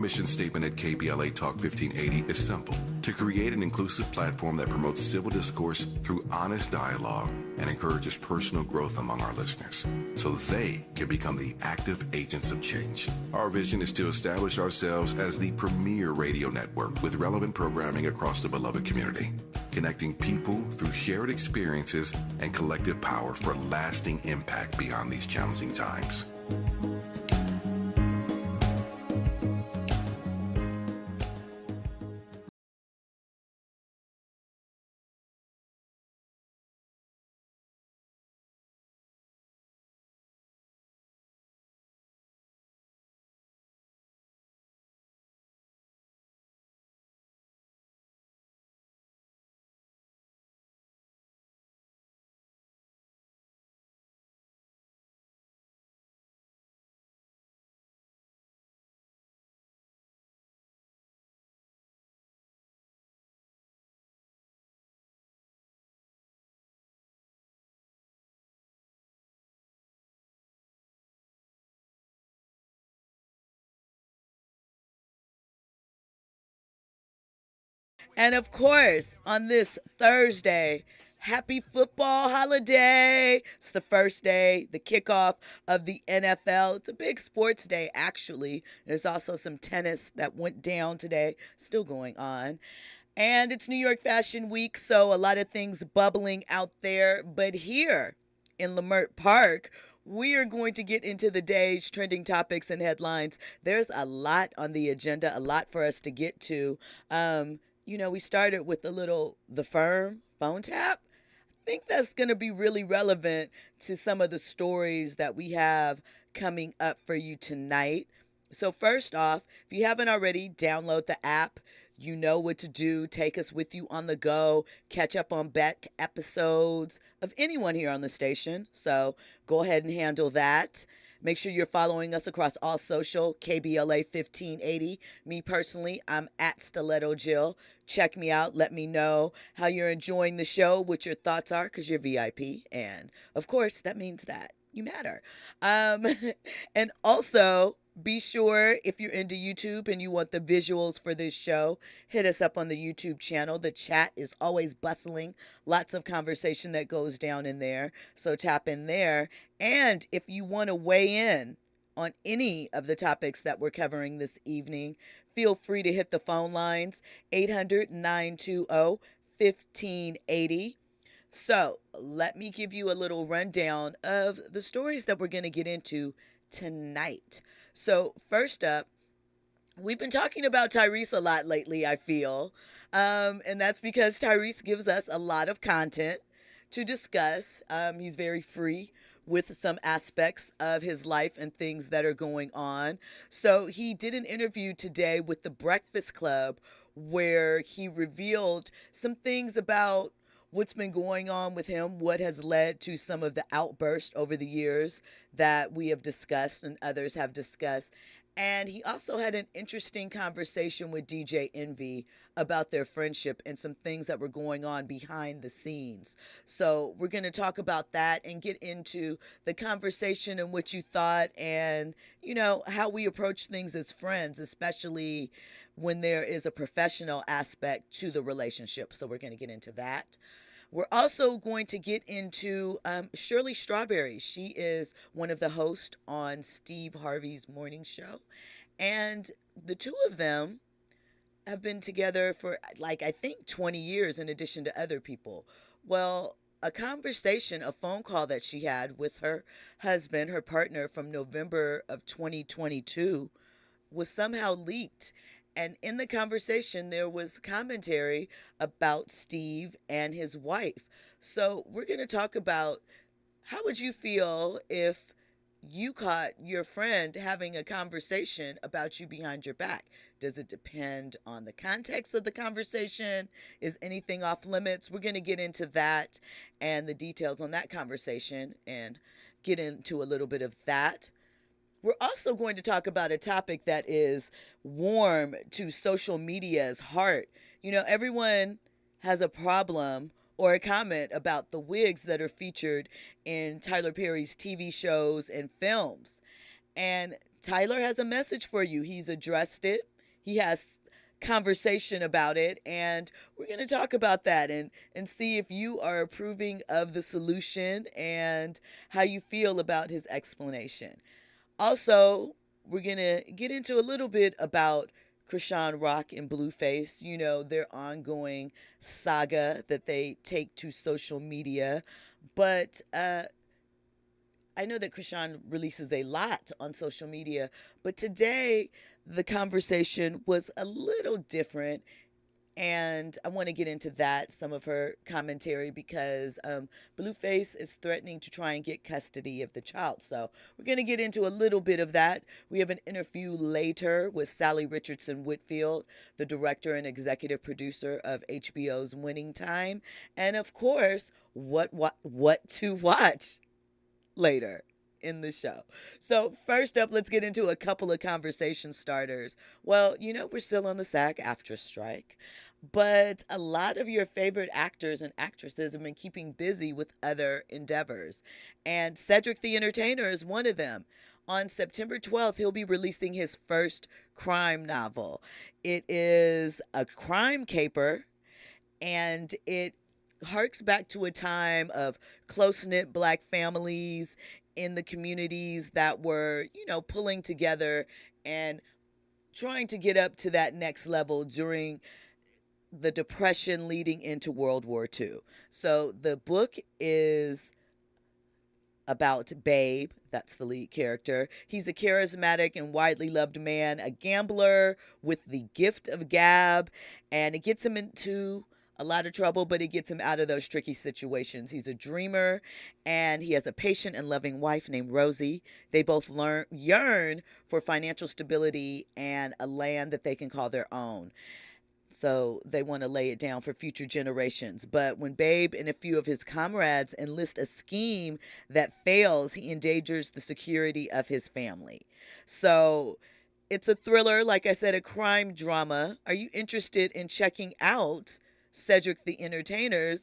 Mission statement at KBLA Talk 1580 is simple: to create an inclusive platform that promotes civil discourse through honest dialogue and encourages personal growth among our listeners so they can become the active agents of change. Our vision is to establish ourselves as the premier radio network with relevant programming across the beloved community, connecting people through shared experiences and collective power for lasting impact beyond these challenging times. And of course, on this Thursday, happy football holiday. It's the first day, the kickoff of the NFL. It's a big sports day, actually. There's also some tennis that went down today, still going on. And it's New York Fashion Week, so a lot of things bubbling out there. But here in Lamert Park, we are going to get into the day's trending topics and headlines. There's a lot on the agenda, a lot for us to get to. We started with a little The Firm phone tap. I think that's going to be really relevant to some of the stories that we have coming up for you tonight. So, first off, if you haven't already, download the app. You know what to do. Take us with you on the go. Catch up on back episodes of anyone here on the station. So, go ahead and handle that. Make sure you're following us across all social, KBLA 1580. Me personally, I'm at Stiletto Jill. Check me out. Let me know how you're enjoying the show, what your thoughts are, because you're VIP. And of course, that means that you matter. And also, be sure if you're into YouTube and you want the visuals for this show, hit us up on the YouTube channel. The chat is always bustling. Lots of conversation that goes down in there. So tap in there. And if you want to weigh in on any of the topics that we're covering this evening, feel free to hit the phone lines 800-920-1580. So let me give you a little rundown of the stories that we're going to get into tonight. So first up, we've been talking about Tyrese a lot lately, I feel. And that's because Tyrese gives us a lot of content to discuss. He's very free with some aspects of his life and things that are going on. So he did an interview today with the Breakfast Club where he revealed some things about what's been going on with him, what has led to some of the outbursts over the years that we have discussed and others have discussed. And he also had an interesting conversation with DJ Envy about their friendship and some things that were going on behind the scenes. So we're going to talk about that and get into the conversation and what you thought and, how we approach things as friends, especially when there is a professional aspect to the relationship. So we're going to get into that. We're also going to get into Shirley Strawberry. She is one of the hosts on Steve Harvey's morning show. And the two of them have been together for, I think 20 years in addition to other people. Well, a conversation, a phone call that she had with her husband, her partner from November of 2022 was somehow leaked. And in the conversation, there was commentary about Steve and his wife. So we're going to talk about how would you feel if you caught your friend having a conversation about you behind your back? Does it depend on the context of the conversation? Is anything off limits? We're going to get into that and the details on that conversation and get into a little bit of that. We're also going to talk about a topic that is warm to social media's heart. Everyone has a problem or a comment about the wigs that are featured in Tyler Perry's TV shows and films. And Tyler has a message for you. He's addressed it. he has conversation about it, and we're going to talk about that and see if you are approving of the solution and how you feel about his explanation. Also, we're going to get into a little bit about Krishan Rock and Blueface, their ongoing saga that they take to social media. But I know that Krishan releases a lot on social media, but today the conversation was a little different. And I want to get into that, some of her commentary, because Blueface is threatening to try and get custody of the child. So we're going to get into a little bit of that. We have an interview later with Sally Richardson Whitfield, the director and executive producer of HBO's Winning Time. And of course, what to watch later in the show. So first up, let's get into a couple of conversation starters. Well, we're still on the SAG-AFTRA strike, but a lot of your favorite actors and actresses have been keeping busy with other endeavors, and Cedric the Entertainer is one of them. On September 12th, he'll be releasing his first crime novel. It is a crime caper, and it harks back to a time of close-knit Black families in the communities that were, pulling together and trying to get up to that next level during the Depression leading into World War II. So the book is about Babe. That's the lead character. He's a charismatic and widely loved man, a gambler with the gift of gab, and it gets him into a lot of trouble, but it gets him out of those tricky situations. He's a dreamer, and he has a patient and loving wife named Rosie. They both yearn for financial stability and a land that they can call their own. So they want to lay it down for future generations. But when Babe and a few of his comrades enlist a scheme that fails, he endangers the security of his family. So it's a thriller, like I said, a crime drama. Are you interested in checking out Cedric the Entertainer's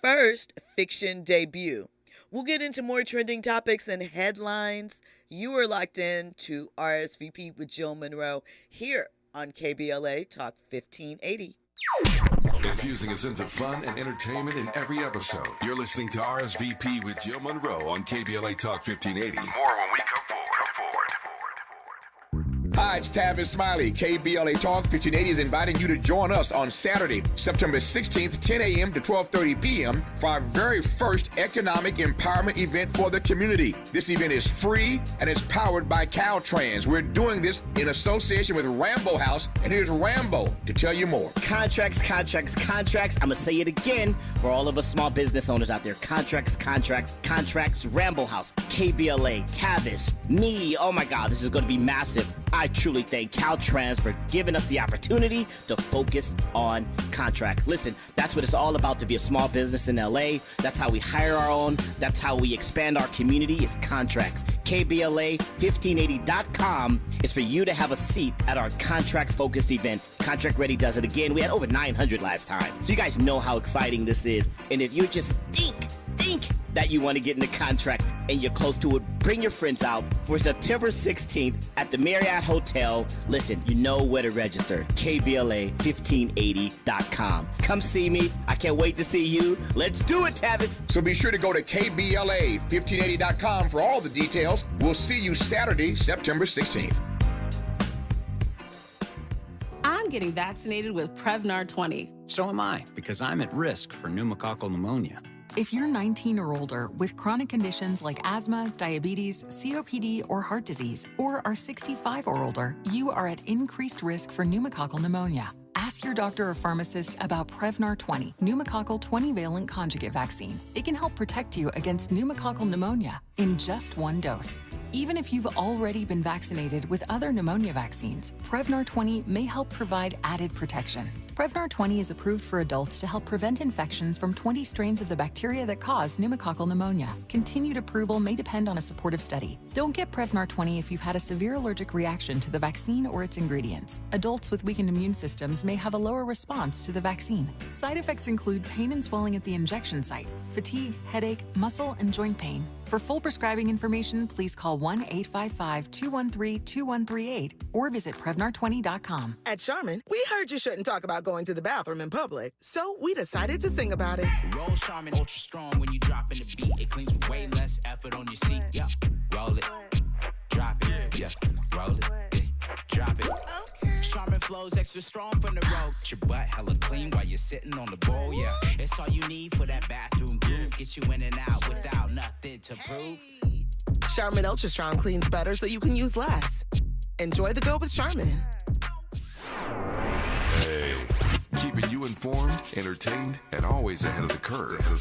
first fiction debut? We'll get into more trending topics and headlines. You are locked in to RSVP with Jill Munroe here on KBLA Talk 1580. Infusing a sense of fun and entertainment in every episode. You're listening to RSVP with Jill Munroe on KBLA Talk 1580. More when we come forward. Hi, it's Tavis Smiley. KBLA Talk 1580 is inviting you to join us on Saturday, September 16th, 10 a.m. to 12:30 p.m. for our very first economic empowerment event for the community. This event is free and is powered by Caltrans. We're doing this in association with Rambo House, and here's Rambo to tell you more. Contracts. I'm going to say it again for all of us small business owners out there. Contracts. Rambo House, KBLA, Tavis, me. Oh my God, this is going to be massive. I truly thank Caltrans for giving us the opportunity to focus on contracts. Listen, that's what it's all about to be a small business in LA. That's how we hire our own. That's how we expand our community is contracts. KBLA1580.com is for you to have a seat at our contracts-focused event. Contract Ready does it again. We had over 900 last time. So you guys know how exciting this is. And if you just think that you want to get into contracts and you're close to it, bring your friends out for September 16th at the Marriott Hotel. Listen, you know where to register. KBLA1580.com. Come see me. I can't wait to see you. Let's do it, Tavis. So be sure to go to KBLA1580.com for all the details. We'll see you Saturday, September 16th. I'm getting vaccinated with Prevnar 20. So am I, because I'm at risk for pneumococcal pneumonia. If you're 19 or older with chronic conditions like asthma, diabetes, COPD, or heart disease, or are 65 or older, you are at increased risk for pneumococcal pneumonia. Ask your doctor or pharmacist about Prevnar 20, pneumococcal 20-valent conjugate vaccine. It can help protect you against pneumococcal pneumonia in just one dose. Even if you've already been vaccinated with other pneumonia vaccines, Prevnar 20 may help provide added protection. Prevnar 20 is approved for adults to help prevent infections from 20 strains of the bacteria that cause pneumococcal pneumonia. Continued approval may depend on a supportive study. Don't get Prevnar 20 if you've had a severe allergic reaction to the vaccine or its ingredients. Adults with weakened immune systems may have a lower response to the vaccine. Side effects include pain and swelling at the injection site, fatigue, headache, muscle, and joint pain. For full prescribing information, please call 1-855-213-2138 or visit Prevnar20.com. At Charmin, we heard you shouldn't talk about going to the bathroom in public, so we decided to sing about it. Roll Charmin Ultra Strong when you drop in the beat. It cleans with way less effort on your seat. Yeah, roll it, drop it. Yeah, roll it, drop it. Charmin flows extra strong from the road. Your butt hella clean while you're sitting on the bowl. Yeah, it's all you need for that bathroom groove. Get you in and out without nothing to prove. Charmin Ultra Strong cleans better so you can use less. Enjoy the go with Charmin. Hey, keeping you informed, entertained, and always ahead of the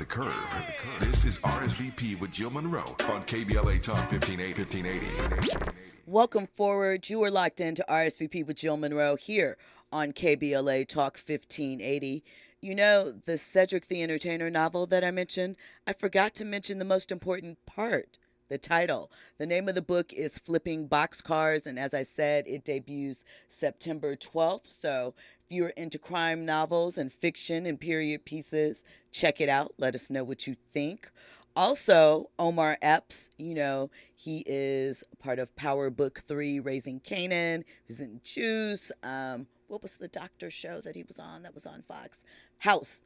curve. This is RSVP with Jill Munroe on KBLA Talk 1580. Welcome forward. You are locked into RSVP with Jill Munroe here on KBLA Talk 1580. You know, the Cedric the Entertainer novel that I mentioned, I forgot to mention the most important part, the title. The name of the book is Flipping Boxcars, and as I said, it debuts September 12th. So if you're into crime novels and fiction and period pieces, check it out. Let us know what you think. Also, Omar Epps, you know, he is part of Power Book 3, Raising Kanan. He's in Juice. What was the doctor show that he was on that was on Fox? House.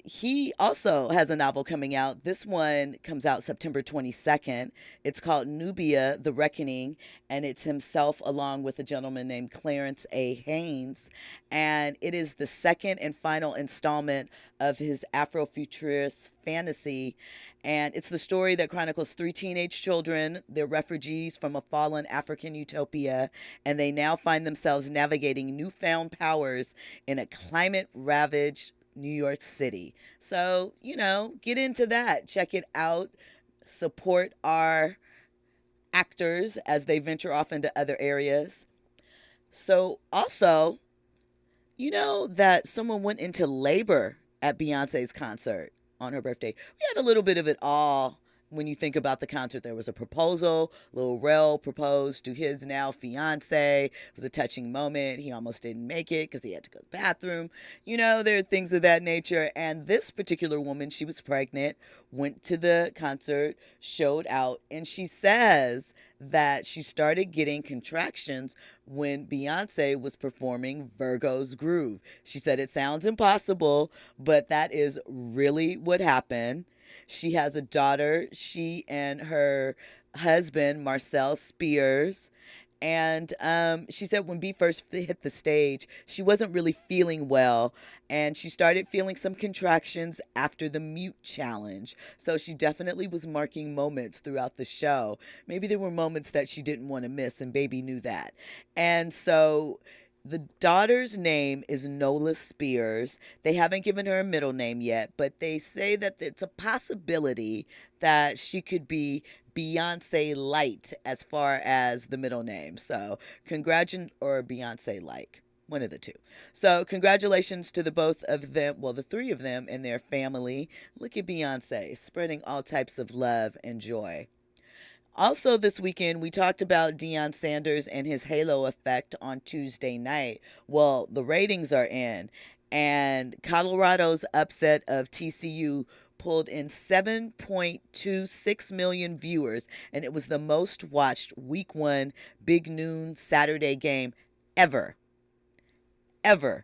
He also has a novel coming out. This one comes out September 22nd. It's called Nubia, The Reckoning, and it's himself along with a gentleman named Clarence A. Haynes. And it is the second and final installment of his Afrofuturist fantasy. And it's the story that chronicles 3 teenage children. They're refugees from a fallen African utopia, and they now find themselves navigating newfound powers in a climate-ravaged New York City. So, you know, get into that. Check it out. Support our actors as they venture off into other areas. So, also, you know that someone went into labor at Beyonce's concert on her birthday. We had a little bit of it all. When you think about the concert, there was a proposal. Lil Rel proposed to his now fiance. It was a touching moment. He almost didn't make it because he had to go to the bathroom. You know, there are things of that nature. And this particular woman, she was pregnant, went to the concert, showed out, and she says that she started getting contractions when Beyonce was performing Virgo's Groove. She said it sounds impossible, but that is really what happened. She has a daughter, she and her husband, Marcel Spears. And she said when B first hit the stage, she wasn't really feeling well. And she started feeling some contractions after the mute challenge. So she definitely was marking moments throughout the show. Maybe there were moments that she didn't want to miss, and baby knew that. And so the daughter's name is Nola Spears. They haven't given her a middle name yet, but they say that it's a possibility that she could be Beyonce Light as far as the middle name. So or Beyonce like, one of the two. So congratulations to the both of them, well, the three of them and their family. Look at Beyonce spreading all types of love and joy. Also this weekend, we talked about Deion Sanders and his halo effect on Tuesday night. Well, the ratings are in, and Colorado's upset of TCU pulled in 7.26 million viewers, and it was the most watched Week 1 Big Noon Saturday game ever. Ever.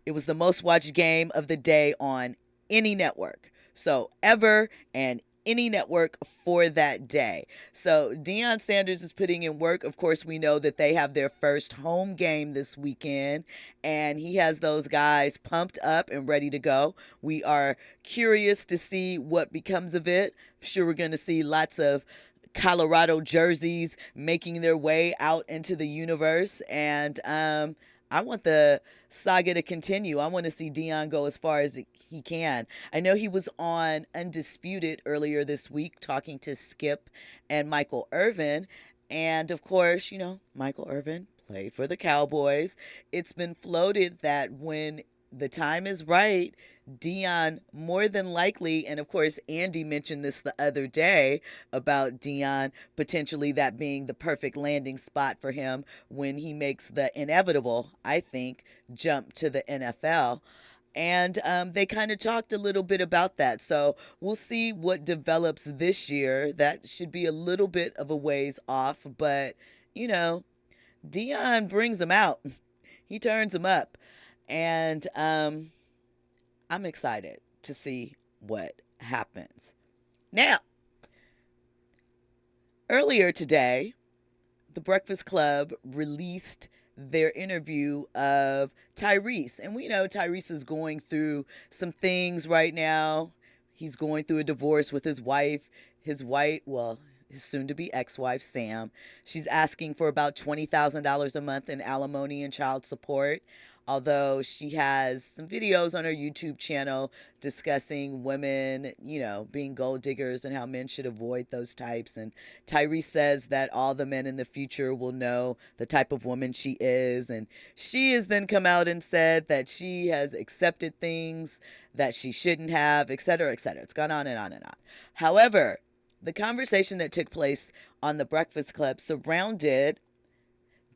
It was the most watched game of the day on any network. So ever and any network for that day. So Deion Sanders is putting in work. Of course, we know that they have their first home game this weekend, and he has those guys pumped up and ready to go. We are curious to see what becomes of it. I'm sure we're going to see lots of Colorado jerseys making their way out into the universe, and I want the saga to continue. I want to see Deion go as far as he can. I know he was on Undisputed earlier this week talking to Skip and Michael Irvin. And, of course, you know, Michael Irvin played for the Cowboys. It's been floated that when the time is right, Deion more than likely, and of course Andy mentioned this the other day about Deion potentially that being the perfect landing spot for him when he makes the inevitable, I think, jump to the NFL. And they kind of talked a little bit about that. So we'll see what develops this year. That should be a little bit of a ways off. But, you know, Deion brings them out. He turns them up. And I'm excited to see what happens. Now, earlier today, The Breakfast Club released their interview of Tyrese. And we know Tyrese is going through some things right now. He's going through a divorce with his wife. His soon-to-be ex-wife, Sam. She's asking for about $20,000 a month in alimony and child support. Although she has some videos on her YouTube channel discussing women, you know, being gold diggers and how men should avoid those types. And Tyrese says that all the men in the future will know the type of woman she is. And she has then come out and said that she has accepted things that she shouldn't have, et cetera, et cetera. It's gone on and on and on. However, the conversation that took place on The Breakfast Club surrounded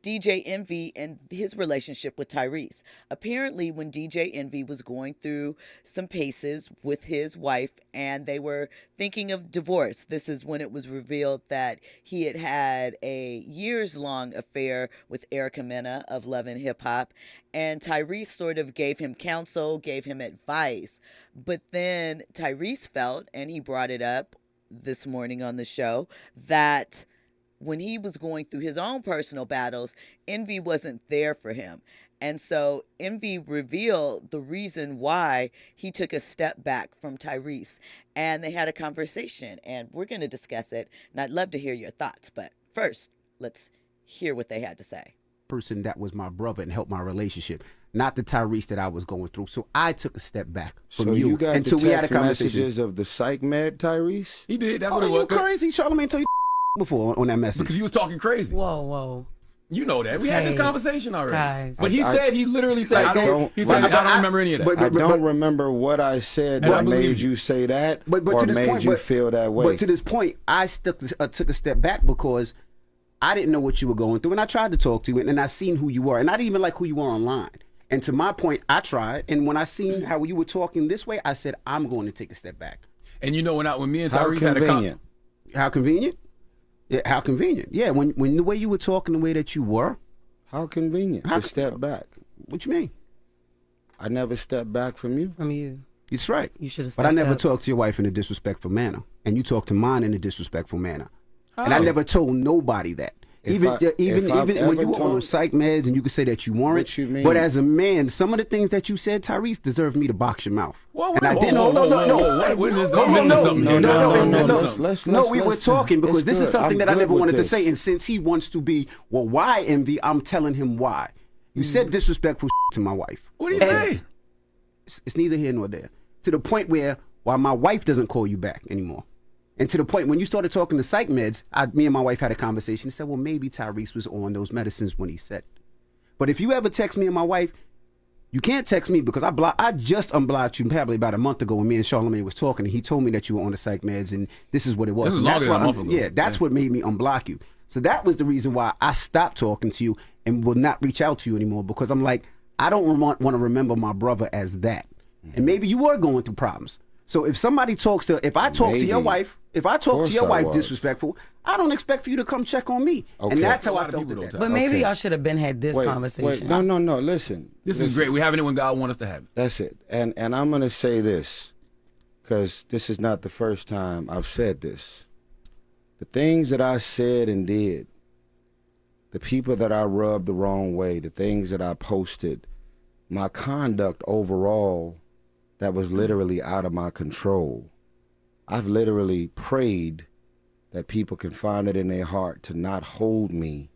DJ Envy and his relationship with Tyrese. Apparently, when DJ Envy was going through some paces with his wife and they were thinking of divorce, this is when it was revealed that he had had a years-long affair with Erica Mena of Love and Hip Hop. And Tyrese sort of gave him counsel, gave him advice. But then Tyrese felt, and he brought it up this morning on the show, that when he was going through his own personal battles, Envy wasn't there for him. And so Envy revealed the reason why he took a step back from Tyrese. And they had a conversation, and we're going to discuss it. And I'd love to hear your thoughts. But first, let's hear what they had to say. Person that was my brother and helped my relationship, not the Tyrese that I was going through. So I took a step back from you. So you got until the we had a text conversation. messages of the psych med Tyrese? He did. That's Oh, what it you was. crazy? Charlamagne told you before on that message. Because you was talking crazy. Whoa. You know that. We had this conversation already. Guys. But he literally said, I don't remember any of that. I don't remember what I said that made you say that or made you feel that way. But to this point, I took a step back because I didn't know what you were going through, and I tried to talk to you, and I seen who you were, and I didn't even like who you were online. And to my point, I tried, and when I seen how you were talking this way, I said, I'm going to take a step back. And you know, when me and Tyrese had a How convenient? Yeah, how convenient. Yeah, when the way you were talking, the way that you were. How convenient to step back. What you mean? I never stepped back from you. From you. That's right. You should have stepped But I never up. talked to your wife in a disrespectful manner, and you talked to mine in a disrespectful manner. And I never told nobody that. Even when you were on those psych meds and you could say that you weren't. What you mean? But as a man, some of the things that you said, Tyrese, deserved me to box your mouth. Whoa, and I didn't. No, we were talking because this is something that I never wanted to say. And since he wants to be, well, why Envy? I'm telling him why. You said disrespectful to my wife. What do you say? It's neither here nor there. To the point where my wife doesn't call you back anymore. And to the point when you started talking to psych meds, me and my wife had a conversation and said, well, maybe Tyrese was on those medicines when he said. But if you ever text me and my wife, you can't text me because I just unblocked you probably about a month ago when me and Charlamagne was talking, and he told me that you were on the psych meds and this is what it was. That's what made me unblock you. So that was the reason why I stopped talking to you and will not reach out to you anymore, because I'm like, I don't want to remember my brother as that. And maybe you were going through problems. So if somebody talks to, if I talk to your wife, disrespectful, I don't expect for you to come check on me. Okay. And that's how I felt at that. But maybe y'all should have been had this conversation. No, listen. This is great. We're having it when God wants us to have it. That's it. And I'm going to say this, because this is not the first time I've said this. The things that I said and did, the people that I rubbed the wrong way, the things that I posted, my conduct overall that was literally out of my control. I've literally prayed that people can find it in their heart to not hold me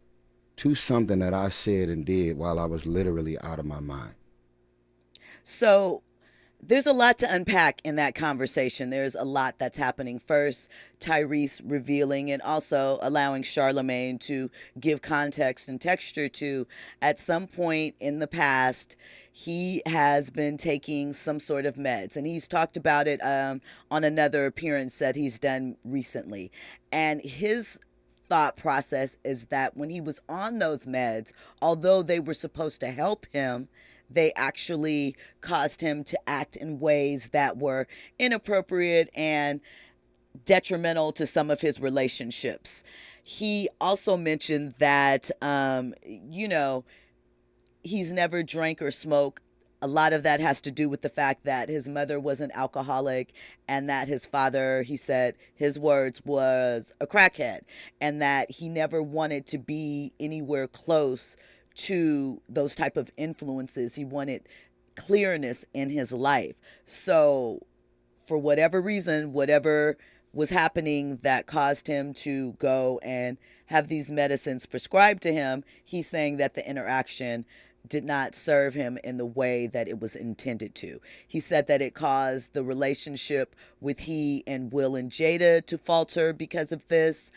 to something that I said and did while I was literally out of my mind. So There's a lot to unpack in that conversation. There's a lot that's happening. First, Tyrese revealing and also allowing Charlemagne to give context and texture to, at some point in the past, he has been taking some sort of meds. And he's talked about it on another appearance that he's done recently. And his thought process is that when he was on those meds, although they were supposed to help him, they actually caused him to act in ways that were inappropriate and detrimental to some of his relationships. He also mentioned that, he's never drank or smoked. A lot of that has to do with the fact that his mother was an alcoholic and that his father, he said, his words, was a crackhead, and that he never wanted to be anywhere close to those type of influences. He wanted clearness in his life. So for whatever reason, whatever was happening that caused him to go and have these medicines prescribed to him, he's saying that the interaction did not serve him in the way that it was intended to. He said that it caused the relationship with he and Will and Jada to falter because of this.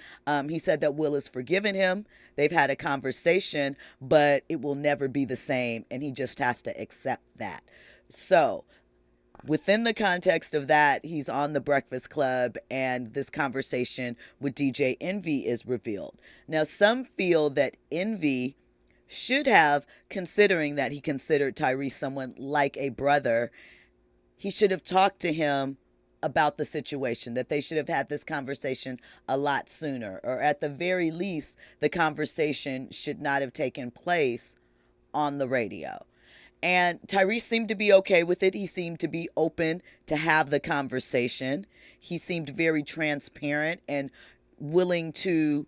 He said that Will has forgiven him. They've had a conversation, but it will never be the same, and he just has to accept that. So within the context of that, he's on the Breakfast Club, and this conversation with DJ Envy is revealed. Now, some feel that Envy should have, considering that he considered Tyrese someone like a brother, he should have talked to him about the situation, that they should have had this conversation a lot sooner, or at the very least, the conversation should not have taken place on the radio. And Tyrese seemed to be okay with it. He seemed to be open to have the conversation. He seemed very transparent and willing to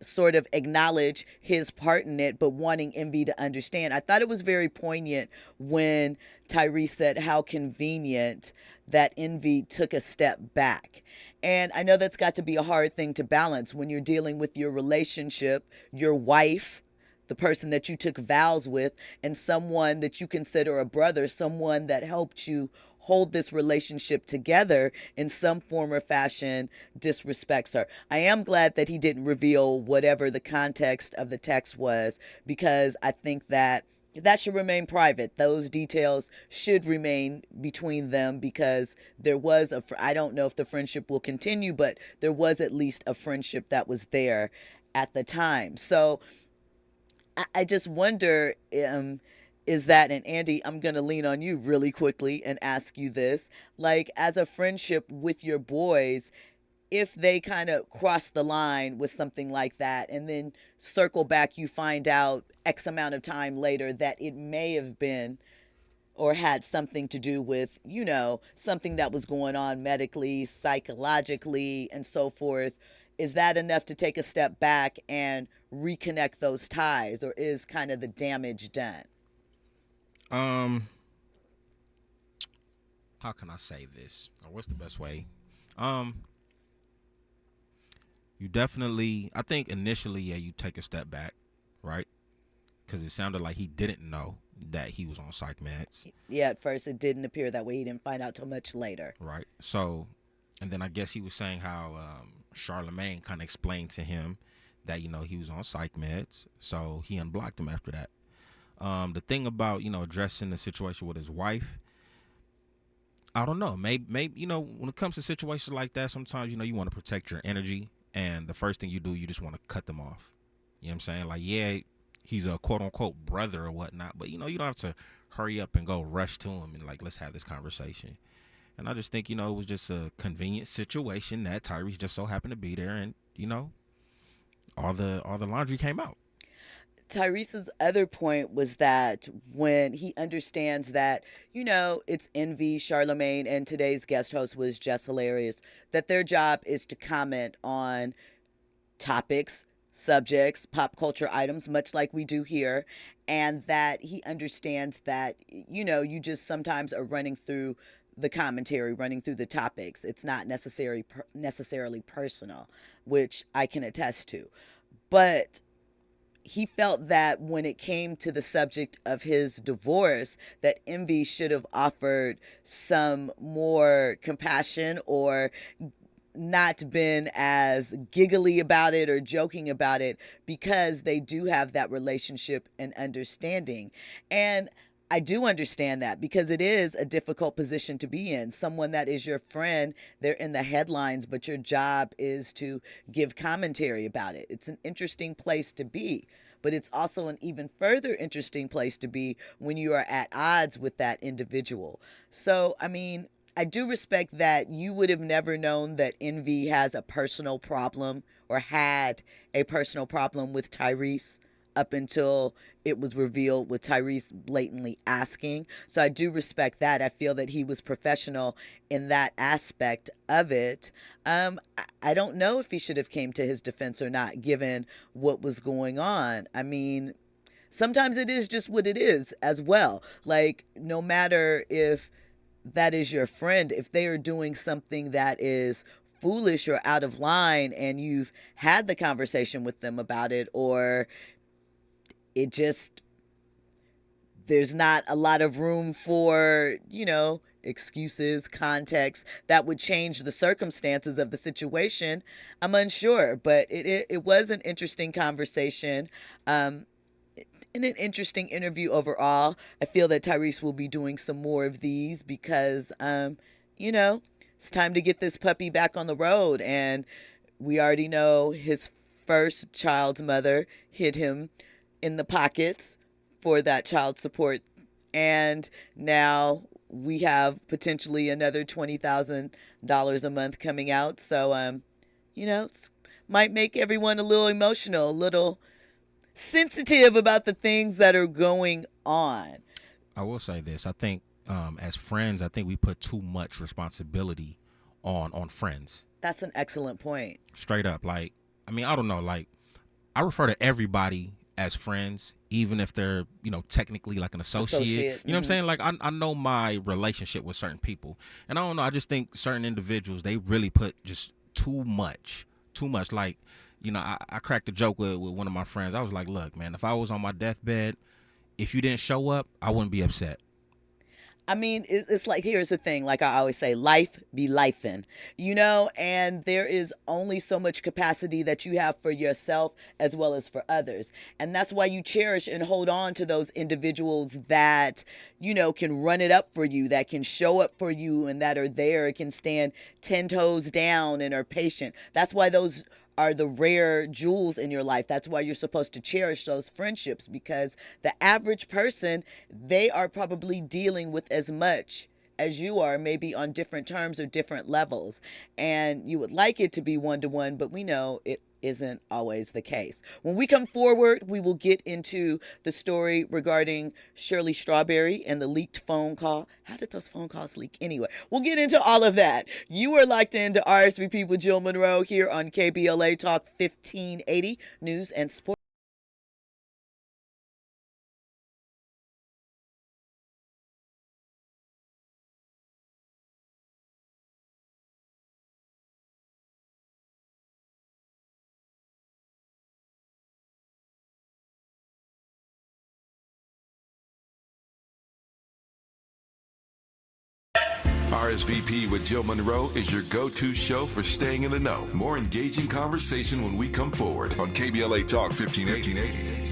sort of acknowledge his part in it, but wanting Envy to understand. I thought it was very poignant when Tyrese said how convenient that Envy took a step back. And I know that's got to be a hard thing to balance when you're dealing with your relationship, your wife, the person that you took vows with, and someone that you consider a brother, someone that helped you hold this relationship together in some form or fashion, disrespects her. I am glad that he didn't reveal whatever the context of the text was, because I think that should remain private. Those details should remain between them, because there was I don't know if the friendship will continue, but there was at least a friendship that was there at the time. So I just wonder, is that, and Andy, I'm going to lean on you really quickly and ask you this, like, as a friendship with your boys, if they kind of cross the line with something like that and then circle back, you find out X amount of time later that it may have been or had something to do with, something that was going on medically, psychologically, and so forth. Is that enough to take a step back and reconnect those ties, or is kind of the damage done? How can I say this? Or what's the best way? You definitely, I think initially, you take a step back, right? Because it sounded like he didn't know that he was on psych meds. Yeah, at first it didn't appear that way. He didn't find out till much later. Right. So, and then I guess he was saying how Charlemagne kind of explained to him that, he was on psych meds. So he unblocked him after that. The thing about, addressing the situation with his wife, I don't know. Maybe when it comes to situations like that, sometimes, you want to protect your energy. And the first thing you do, you just want to cut them off. You know what I'm saying? Like, yeah, he's a quote unquote brother or whatnot, but, you don't have to hurry up and go rush to him and like, let's have this conversation. And I just think, it was just a convenient situation that Tyrese just so happened to be there, and, all the laundry came out. Tyrese's other point was that when he understands that, it's Envy, Charlemagne, and today's guest host was just hilarious, that their job is to comment on topics, subjects, pop culture items, much like we do here, and that he understands that, you just sometimes are running through the commentary, running through the topics. It's not necessarily personal, which I can attest to. But he felt that when it came to the subject of his divorce, that Envy should have offered some more compassion or not been as giggly about it or joking about it, because they do have that relationship and understanding. And I do understand that, because it is a difficult position to be in. Someone that is your friend, they're in the headlines, but your job is to give commentary about it. It's an interesting place to be, but it's also an even further interesting place to be when you are at odds with that individual. So, I mean, I do respect that you would have never known that Envy has a personal problem or had a personal problem with Tyrese up until it was revealed with Tyrese blatantly asking. So I do respect that. I feel that he was professional in that aspect of it. I don't know if he should have came to his defense or not, given what was going on. I mean, sometimes it is just what it is as well. Like, no matter if that is your friend, if they are doing something that is foolish or out of line and you've had the conversation with them about it, or it just, there's not a lot of room for, excuses, context that would change the circumstances of the situation, I'm unsure. But it was an interesting conversation. In an interesting interview overall. I feel that Tyrese will be doing some more of these because, it's time to get this puppy back on the road. And we already know his first child's mother hit him in the pockets for that child support. And now we have potentially another $20,000 a month coming out. So, might make everyone a little emotional, a little sensitive about the things that are going on. I will say this. I think as friends, I think we put too much responsibility on friends. That's an excellent point. Straight up. Like, I mean, I don't know. Like, I refer to everybody as friends, even if they're, technically like an associate. You know what I'm saying? Like, I know my relationship with certain people. And I don't know. I just think certain individuals, they really put just too much. Like, I cracked a joke with one of my friends. I was like, look, man, if I was on my deathbed, if you didn't show up, I wouldn't be upset. I mean, it's like, here's the thing, like I always say, life be lifing, and there is only so much capacity that you have for yourself as well as for others. And that's why you cherish and hold on to those individuals that, can run it up for you, that can show up for you and that are there, can stand 10 toes down and are patient. That's why those are the rare jewels in your life. That's why you're supposed to cherish those friendships, because the average person, they are probably dealing with as much as you are, maybe on different terms or different levels. And you would like it to be one-to-one, but we know it isn't always the case. When we come forward, we will get into the story regarding Shirley Strawberry and the leaked phone call. How did those phone calls leak anyway? We'll get into all of that. You are locked into RSVP with Jill Munroe here on KBLA Talk 1580 News and Sports. RSVP with Jill Munroe is your go-to show for staying in the know. More engaging conversation when we come forward on KBLA Talk 1580.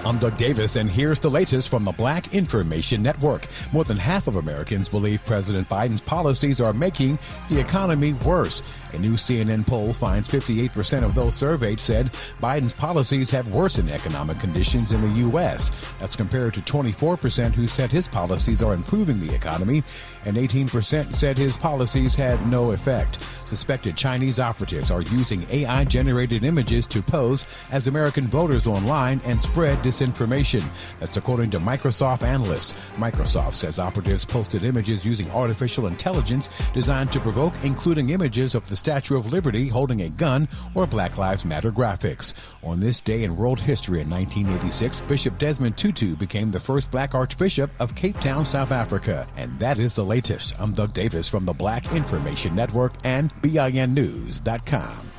I'm Doug Davis, and here's the latest from the Black Information Network. More than half of Americans believe President Biden's policies are making the economy worse. A new CNN poll finds 58% of those surveyed said Biden's policies have worsened economic conditions in the U.S. That's compared to 24% who said his policies are improving the economy, and 18% said his policies had no effect. Suspected Chinese operatives are using AI-generated images to pose as American voters online and spread disinformation. That's according to Microsoft analysts. Microsoft says operatives posted images using artificial intelligence designed to provoke, including images of the Statue of Liberty holding a gun or Black Lives Matter graphics. On this day in world history in 1986, Bishop Desmond Tutu became the first black archbishop of Cape Town, South Africa. And that is the latest. I'm Doug Davis from the Black Information Network and BINnews.com.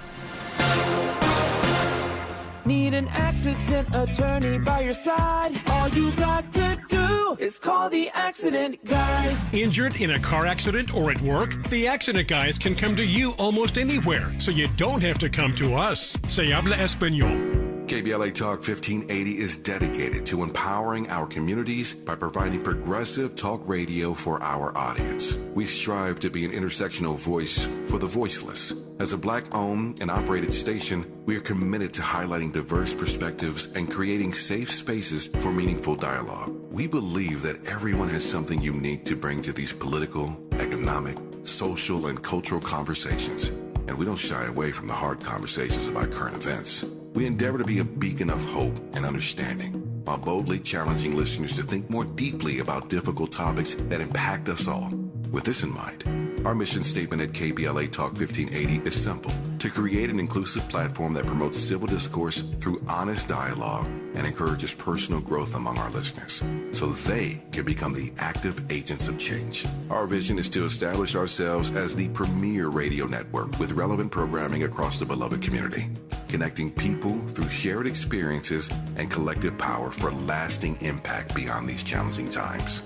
Need an accident attorney by your side? All you got to do is call the Accident Guys. Injured in a car accident or at work? The Accident Guys can come to you almost anywhere, so you don't have to come to us. Se habla español. KBLA Talk 1580 is dedicated to empowering our communities by providing progressive talk radio for our audience. We strive to be an intersectional voice for the voiceless. As a Black-owned and operated station, we are committed to highlighting diverse perspectives and creating safe spaces for meaningful dialogue. We believe that everyone has something unique to bring to these political, economic, social, and cultural conversations, and we don't shy away from the hard conversations about current events. We endeavor to be a beacon of hope and understanding, while boldly challenging listeners to think more deeply about difficult topics that impact us all. With this in mind, our mission statement at KBLA Talk 1580 is simple: to create an inclusive platform that promotes civil discourse through honest dialogue and encourages personal growth among our listeners, so they can become the active agents of change. Our vision is to establish ourselves as the premier radio network with relevant programming across the beloved community, connecting people through shared experiences and collective power for lasting impact beyond these challenging times.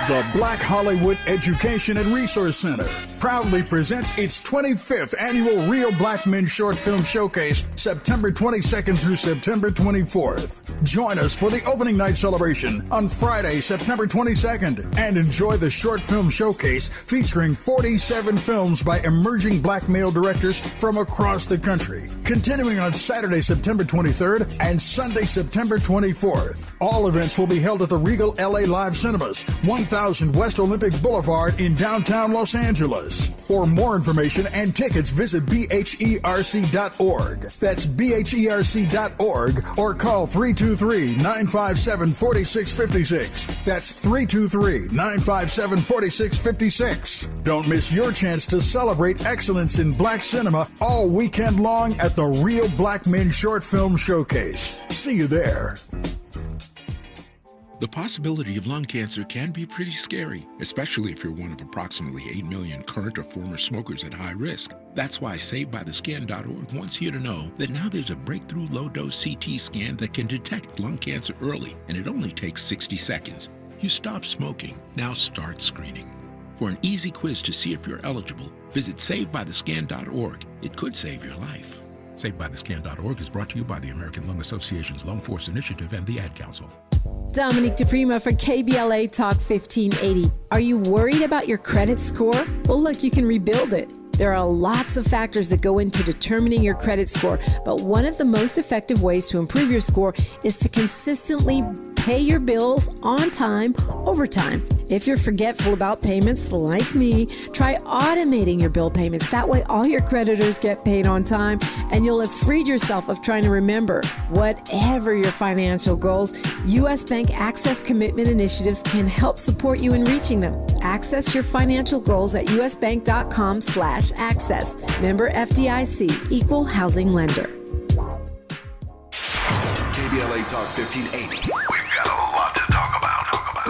The Black Hollywood Education and Resource Center proudly presents its 25th annual Real Black Men Short Film Showcase, September 22nd through September 24th. Join us for the opening night celebration on Friday, September 22nd, and enjoy the short film showcase featuring 47 films by emerging black male directors from across the country. Continuing on Saturday, September 23rd and Sunday, September 24th. All events will be held at the Regal LA Live Cinemas, 1000 West Olympic Boulevard in downtown Los Angeles. For more information and tickets, visit bherc.org. That's bherc.org or call 323-957-4656. That's 323-957-4656. Don't miss your chance to celebrate excellence in black cinema all weekend long at the Real Black Men Short Film Showcase. See you there. The possibility of lung cancer can be pretty scary, especially if you're one of approximately 8 million current or former smokers at high risk. That's why SaveByTheScan.org wants you to know that now there's a breakthrough low-dose CT scan that can detect lung cancer early, and it only takes 60 seconds. You stop smoking, now start screening. For an easy quiz to see if you're eligible, visit SaveByTheScan.org. It could save your life. SaveByTheScan.org is brought to you by the American Lung Association's Lung Force Initiative and the Ad Council. Dominique DePrima for KBLA Talk 1580. Are you worried about your credit score? Well, look, you can rebuild it. There are lots of factors that go into determining your credit score, but one of the most effective ways to improve your score is to consistently pay your bills on time, over time. If you're forgetful about payments like me, try automating your bill payments. That way all your creditors get paid on time and you'll have freed yourself of trying to remember. Whatever your financial goals, U.S. Bank Access Commitment Initiatives can help support you in reaching them. Access your financial goals at usbank.com/access. Member FDIC, Equal Housing Lender. KBLA Talk 1580. We've got a lot to talk about.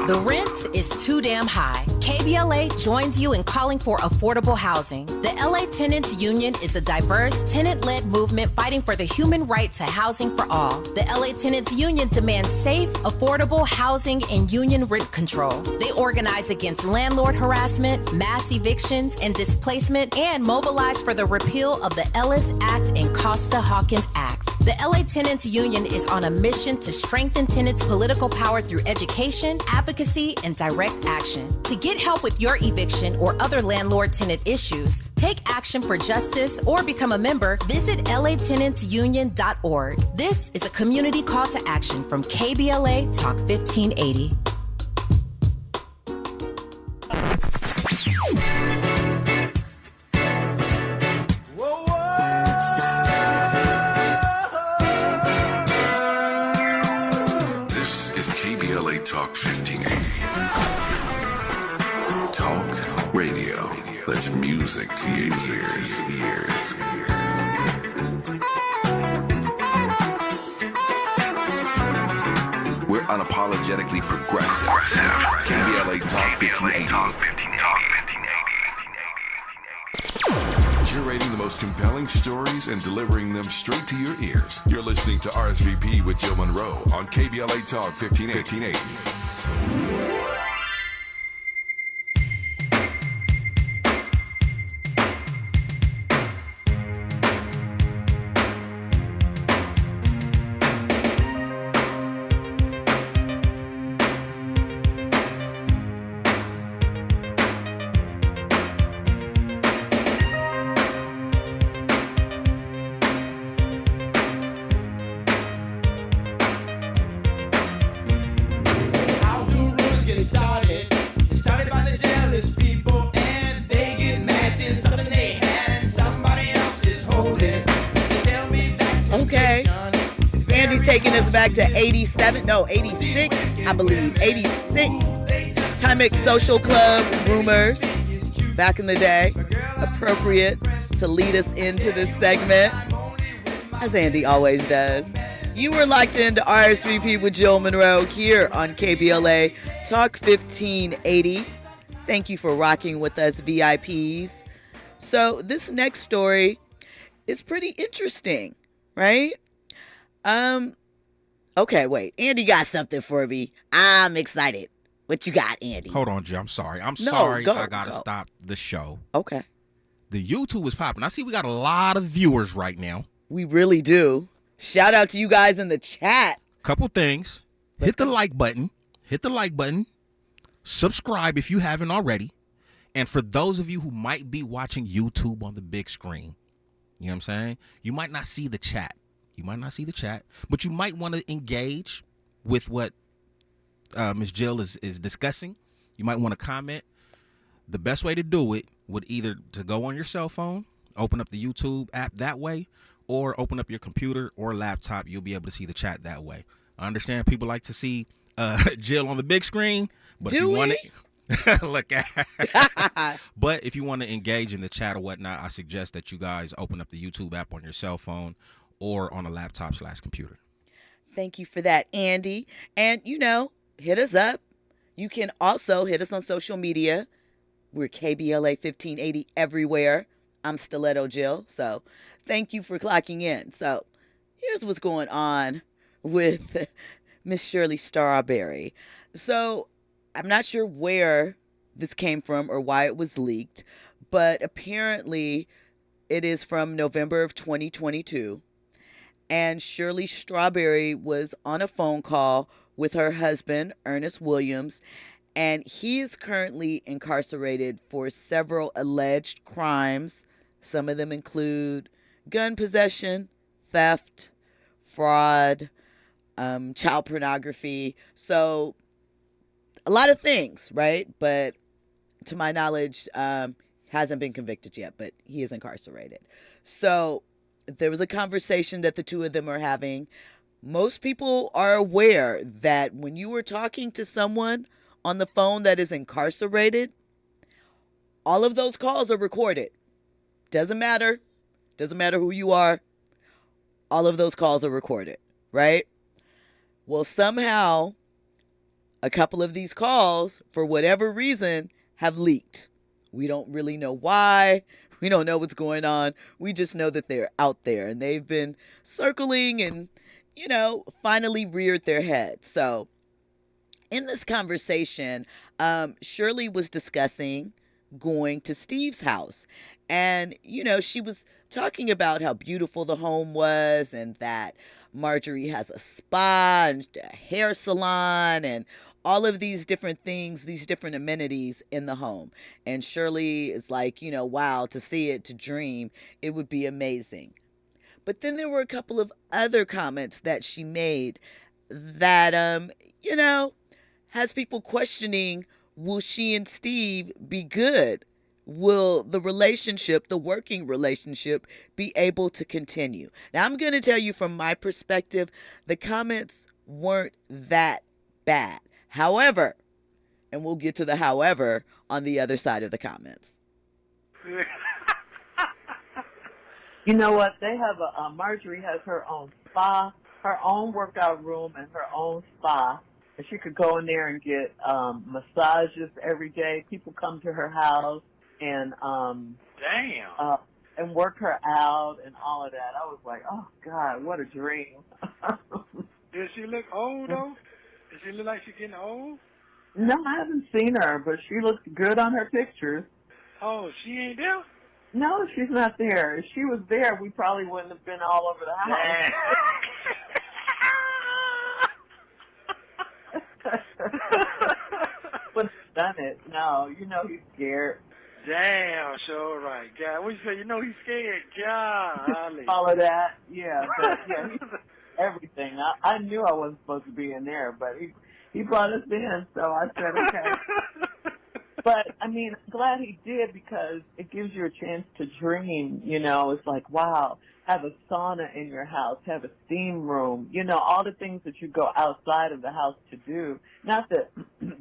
The rent is too damn high. KBLA joins you in calling for affordable housing. The LA Tenants Union is a diverse, tenant-led movement fighting for the human right to housing for all. The LA Tenants Union demands safe, affordable housing and union rent control. They organize against landlord harassment, mass evictions, and displacement, and mobilize for the repeal of the Ellis Act and Costa-Hawkins Act. The LA Tenants Union is on a mission to strengthen tenants' political power through education, advocacy, and direct action. To get help with your eviction or other landlord-tenant issues, take action for justice, or become a member, visit latenantsunion.org. This is a community call to action from KBLA Talk 1580. radio that's music to your ears. We're unapologetically progressive. KBLA Talk 1580. Curating the most compelling stories and delivering them straight to your ears. You're listening to RSVP with Jill Munroe on KBLA Talk 1580. Back to 86, I believe. 86. Timex Social Club rumors back in the day. Appropriate to lead us into this segment, as Andy always does. You were locked into RSVP with Jill Munroe here on KBLA Talk 1580. Thank you for rocking with us, VIPs. So this next story is pretty interesting, right? Okay, wait. Andy got something for me. I'm excited. What you got, Andy? Hold on, Jim. I'm sorry. I gotta go. Stop the show. Okay. The YouTube is popping. I see we got a lot of viewers right now. We really do. Shout out to you guys in the chat. Couple things. Hit the like button. Subscribe if you haven't already. And for those of you who might be watching YouTube on the big screen, you know what I'm saying? You might not see the chat. But you might want to engage with what Ms. Jill is discussing. You might want to comment. The best way to do it would either to go on your cell phone, open up the YouTube app that way, or open up your computer or laptop. You'll be able to see the chat that way. I understand people like to see Jill on the big screen, but if you want to look at but if you want to engage in the chat or whatnot, I suggest that you guys open up the YouTube app on your cell phone or on a laptop/computer. Thank you for that, Andy. And, hit us up. You can also hit us on social media. We're KBLA 1580 everywhere. I'm Stiletto Jill. So thank you for clocking in. So here's what's going on with Miss Shirley Strawberry. So I'm not sure where this came from or why it was leaked, but apparently it is from November of 2022. And Shirley Strawberry was on a phone call with her husband, Ernest Williams, and he is currently incarcerated for several alleged crimes. Some of them include gun possession, theft, fraud, child pornography. So a lot of things, right? But to my knowledge, hasn't been convicted yet, but he is incarcerated. So there was a conversation that the two of them are having. Most people are aware that when you are talking to someone on the phone that is incarcerated, all of those calls are recorded. Doesn't matter who you are. All of those calls are recorded, right? Well, somehow a couple of these calls, for whatever reason, have leaked. We don't really know why. We don't know what's going on. We just know that they're out there and they've been circling and, finally reared their heads. So in this conversation, Shirley was discussing going to Steve's house. And, she was talking about how beautiful the home was and that Marjorie has a spa and a hair salon and all of these different things, these different amenities in the home. And Shirley is like, wow, to see it, to dream, it would be amazing. But then there were a couple of other comments that she made that, has people questioning, will she and Steve be good? Will the relationship, the working relationship, be able to continue? Now, I'm going to tell you from my perspective, the comments weren't that bad. However, And we'll get to the however on the other side of the comments. You know what? They have Marjorie has her own spa, her own workout room, and her own spa. And she could go in there and get massages every day. People come to her house and and work her out and all of that. I was like, oh God, what a dream. Does she look old though? Does she look like she's getting old? No, I haven't seen her, but she looks good on her pictures. Oh, she ain't there? No, she's not there. If she was there, we probably wouldn't have been all over the house. Wouldn't have done it. No, you know he's scared. Damn, sure right. God, what you say? You know he's scared. Golly. All of that, yeah. But yeah, everything. I knew I wasn't supposed to be in there, but he brought us in, so I said okay. But, I mean, I'm glad he did because it gives you a chance to dream, you know. It's like, wow, have a sauna in your house, have a steam room, you know, all the things that you go outside of the house to do. Not that,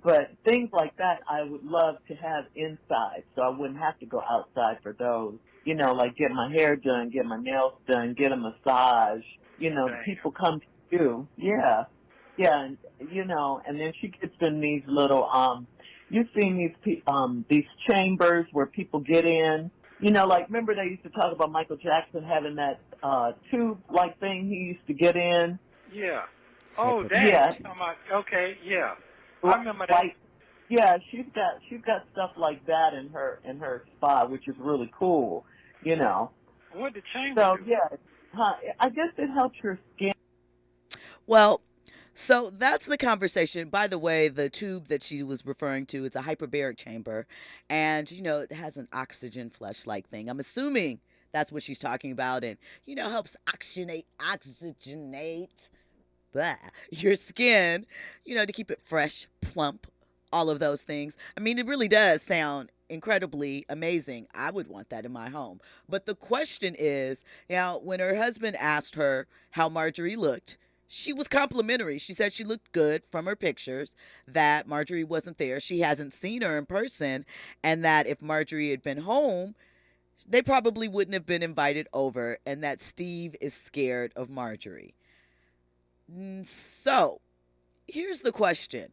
but things like that I would love to have inside so I wouldn't have to go outside for those. You know, like get my hair done, get my nails done, get a massage. You know, people come to you. Yeah. Yeah, and, you know, and then she gets in these little, you've seen these chambers where people get in. You know, like, remember they used to talk about Michael Jackson having that tube-like thing he used to get in? Yeah. Oh, damn. Yeah. Okay, yeah. I remember that. Like, yeah, she's got stuff like that in her spa, which is really cool, you know. What the chamber So, do? yeah, I guess it helps your skin. Well, so that's the conversation. By the way, the tube that she was referring to, it's a hyperbaric chamber. And, you know, it has an oxygen flush-like thing. I'm assuming that's what she's talking about. And, you know, helps oxygenate your skin, you know, to keep it fresh, plump, all of those things. I mean, it really does sound incredibly amazing. I would want that in my home. But the question is, now, when her husband asked her how Marjorie looked, she was complimentary. She said she looked good from her pictures, that Marjorie wasn't there. She hasn't seen her in person, and that if Marjorie had been home, they probably wouldn't have been invited over, and that Steve is scared of Marjorie. So, here's the question.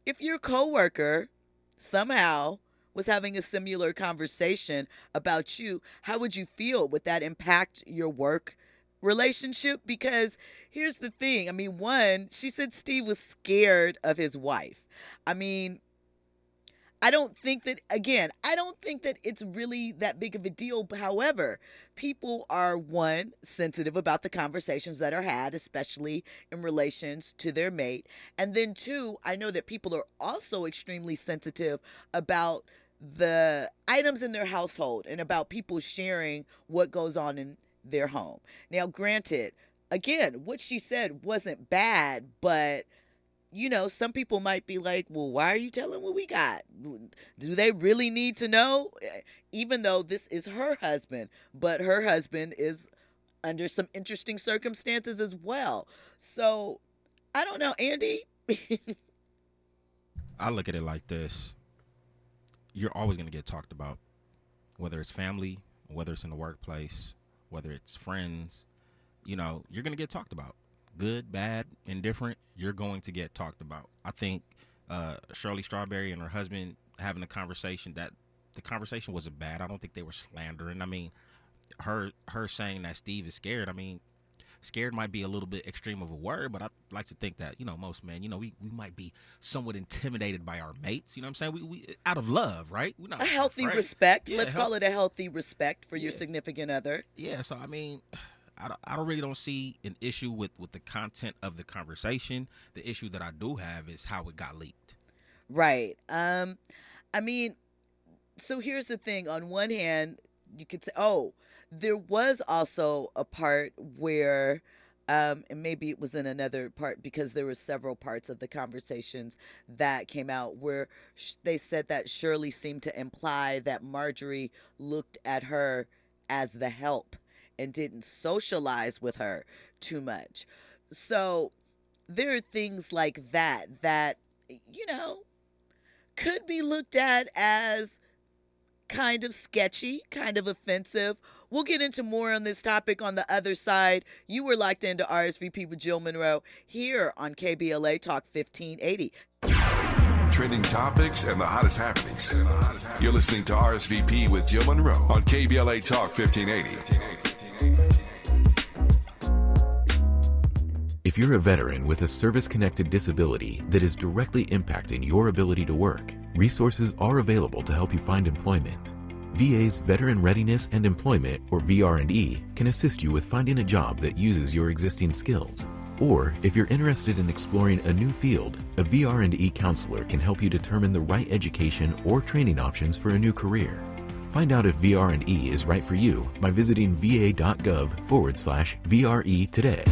If your coworker somehow was having a similar conversation about you, how would you feel? Would that impact your work relationship? Because here's the thing. I mean, one, she said Steve was scared of his wife. I mean, I don't think that it's really that big of a deal. However, people are, one, sensitive about the conversations that are had, especially in relations to their mate. And then two, I know that people are also extremely sensitive about the items in their household and about people sharing what goes on in their home. Now, granted, again, what she said wasn't bad, but, you know, some people might be like, well, why are you telling what we got? Do they really need to know? Even though this is her husband, but her husband is under some interesting circumstances as well. So, I don't know, Andy. I look at it like this. You're always going to get talked about, whether it's family, whether it's in the workplace, whether it's friends. You know, you're going to get talked about. Good, bad, indifferent, you're going to get talked about. I think Shirley Strawberry and her husband having a conversation, that the conversation wasn't bad. I don't think they were slandering. I mean, her saying that Steve is scared, I mean, scared might be a little bit extreme of a word, but I like to think that, you know, most men, you know, we might be somewhat intimidated by our mates. You know what I'm saying? We out of love, right? We're not a healthy afraid. Respect. Yeah, let's call it a healthy respect for your significant other. Yeah, so I mean, I really don't see an issue with the content of the conversation. The issue that I do have is how it got leaked. Right. I mean, so here's the thing. On one hand, you could say, oh, there was also a part where, and maybe it was in another part because there were several parts of the conversations that came out where they said that Shirley seemed to imply that Marjorie looked at her as the help and didn't socialize with her too much. So there are things like that, you know, could be looked at as kind of sketchy, kind of offensive. We'll get into more on this topic on the other side. You were locked into RSVP with Jill Munroe here on KBLA Talk 1580. Trending topics and the hottest happenings. You're listening to RSVP with Jill Munroe on KBLA Talk 1580. If you're a veteran with a service-connected disability that is directly impacting your ability to work, resources are available to help you find employment. VA's Veteran Readiness and Employment, or VR&E, can assist you with finding a job that uses your existing skills. Or, if you're interested in exploring a new field, a VR&E counselor can help you determine the right education or training options for a new career. Find out if VR&E is right for you by visiting va.gov/VRE today.